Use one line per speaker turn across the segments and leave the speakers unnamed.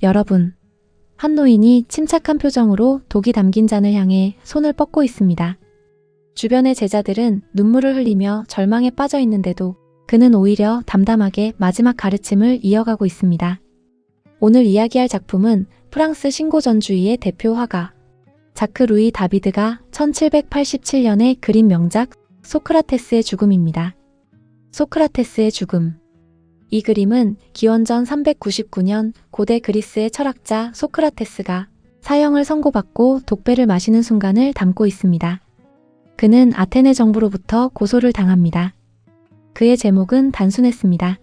여러분, 한 노인이 침착한 표정으로 독이 담긴 잔을 향해 손을 뻗고 있습니다. 주변의 제자들은 눈물을 흘리며 절망에 빠져 있는데도 그는 오히려 담담하게 마지막 가르침을 이어가고 있습니다. 오늘 이야기할 작품은 프랑스 신고전주의의 대표 화가 자크 루이 다비드가 1787년에 그린 명작 소크라테스의 죽음입니다. 소크라테스의 죽음. 이 그림은 기원전 399년 고대 그리스의 철학자 소크라테스가 사형을 선고받고 독배를 마시는 순간을 담고 있습니다. 그는 아테네 정부로부터 고소를 당합니다. 그의 제목은 단순했습니다.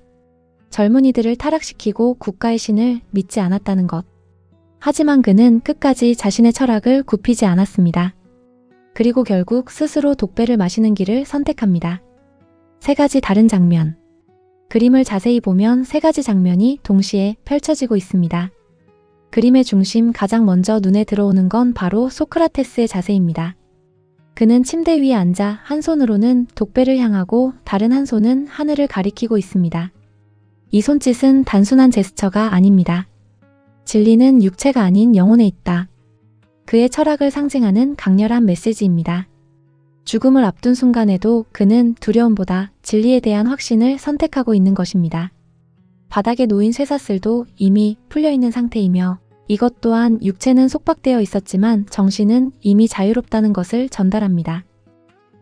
젊은이들을 타락시키고 국가의 신을 믿지 않았다는 것. 하지만 그는 끝까지 자신의 철학을 굽히지 않았습니다. 그리고 결국 스스로 독배를 마시는 길을 선택합니다. 세 가지 다른 장면. 그림을 자세히 보면 세 가지 장면이 동시에 펼쳐지고 있습니다. 그림의 중심 가장 먼저 눈에 들어오는 건 바로 소크라테스의 자세입니다. 그는 침대 위에 앉아 한 손으로는 독배를 향하고 다른 한 손은 하늘을 가리키고 있습니다. 이 손짓은 단순한 제스처가 아닙니다. 진리는 육체가 아닌 영혼에 있다. 그의 철학을 상징하는 강렬한 메시지입니다. 죽음을 앞둔 순간에도 그는 두려움보다 진리에 대한 확신을 선택하고 있는 것입니다. 바닥에 놓인 쇠사슬도 이미 풀려있는 상태이며 이것 또한 육체는 속박되어 있었지만 정신은 이미 자유롭다는 것을 전달합니다.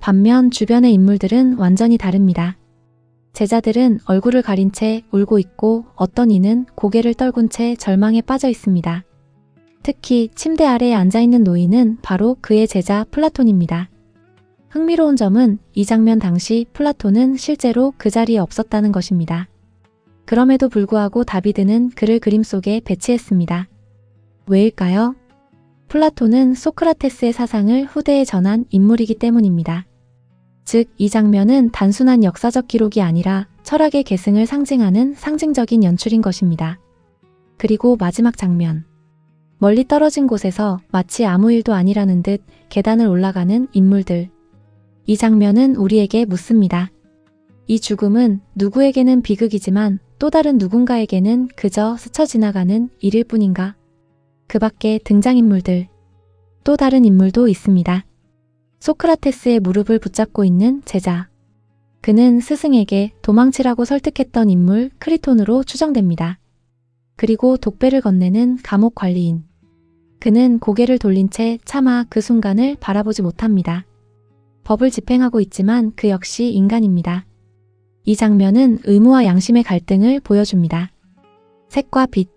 반면 주변의 인물들은 완전히 다릅니다. 제자들은 얼굴을 가린 채 울고 있고 어떤 이는 고개를 떨군 채 절망에 빠져 있습니다. 특히 침대 아래에 앉아있는 노인은 바로 그의 제자 플라톤입니다. 흥미로운 점은 이 장면 당시 플라톤은 실제로 그 자리에 없었다는 것입니다. 그럼에도 불구하고 다비드는 그를 그림 속에 배치했습니다. 왜일까요? 플라톤은 소크라테스의 사상을 후대에 전한 인물이기 때문입니다. 즉, 이 장면은 단순한 역사적 기록이 아니라 철학의 계승을 상징하는 상징적인 연출인 것입니다. 그리고 마지막 장면. 멀리 떨어진 곳에서 마치 아무 일도 아니라는 듯 계단을 올라가는 인물들. 이 장면은 우리에게 묻습니다. 이 죽음은 누구에게는 비극이지만 또 다른 누군가에게는 그저 스쳐 지나가는 일일 뿐인가? 그 밖에 등장인물들, 또 다른 인물도 있습니다. 소크라테스의 무릎을 붙잡고 있는 제자. 그는 스승에게 도망치라고 설득했던 인물 크리톤으로 추정됩니다. 그리고 독배를 건네는 감옥 관리인. 그는 고개를 돌린 채 차마 그 순간을 바라보지 못합니다. 법을 집행하고 있지만 그 역시 인간입니다. 이 장면은 의무와 양심의 갈등을 보여줍니다. 색과 빛.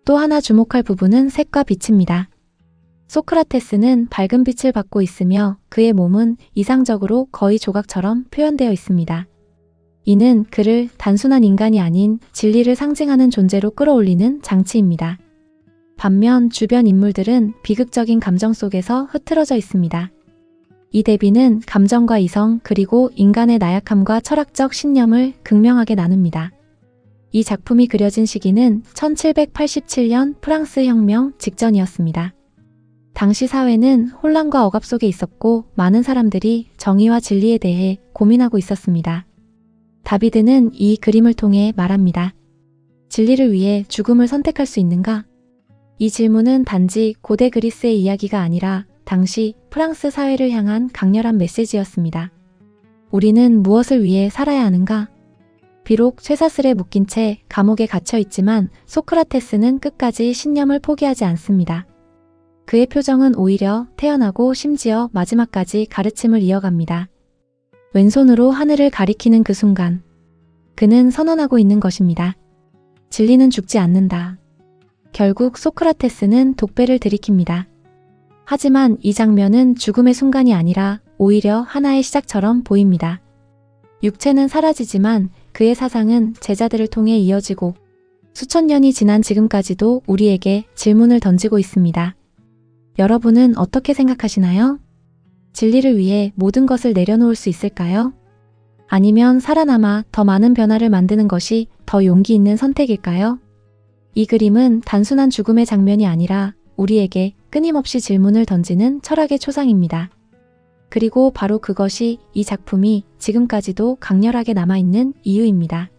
또 하나 주목할 부분은 색과 빛입니다. 소크라테스는 밝은 빛을 받고 있으며 그의 몸은 이상적으로 거의 조각처럼 표현되어 있습니다. 이는 그를 단순한 인간이 아닌 진리를 상징하는 존재로 끌어올리는 장치입니다. 반면 주변 인물들은 비극적인 감정 속에서 흐트러져 있습니다. 이 대비는 감정과 이성 그리고 인간의 나약함과 철학적 신념을 극명하게 나눕니다. 이 작품이 그려진 시기는 1787년 프랑스 혁명 직전이었습니다. 당시 사회는 혼란과 억압 속에 있었고 많은 사람들이 정의와 진리에 대해 고민하고 있었습니다. 다비드는 이 그림을 통해 말합니다. 진리를 위해 죽음을 선택할 수 있는가? 이 질문은 단지 고대 그리스의 이야기가 아니라 당시 프랑스 사회를 향한 강렬한 메시지였습니다. 우리는 무엇을 위해 살아야 하는가? 비록 쇠사슬에 묶인 채 감옥에 갇혀 있지만 소크라테스는 끝까지 신념을 포기하지 않습니다. 그의 표정은 오히려 태연하고 심지어 마지막까지 가르침을 이어갑니다. 왼손으로 하늘을 가리키는 그 순간, 그는 선언하고 있는 것입니다. 진리는 죽지 않는다. 결국 소크라테스는 독배를 들이킵니다. 하지만 이 장면은 죽음의 순간이 아니라 오히려 하나의 시작처럼 보입니다. 육체는 사라지지만 그의 사상은 제자들을 통해 이어지고 수천 년이 지난 지금까지도 우리에게 질문을 던지고 있습니다. 여러분은 어떻게 생각하시나요? 진리를 위해 모든 것을 내려놓을 수 있을까요? 아니면 살아남아 더 많은 변화를 만드는 것이 더 용기 있는 선택일까요? 이 그림은 단순한 죽음의 장면이 아니라 우리에게 끊임없이 질문을 던지는 철학의 초상입니다. 그리고 바로 그것이 이 작품이 지금까지도 강렬하게 남아있는 이유입니다.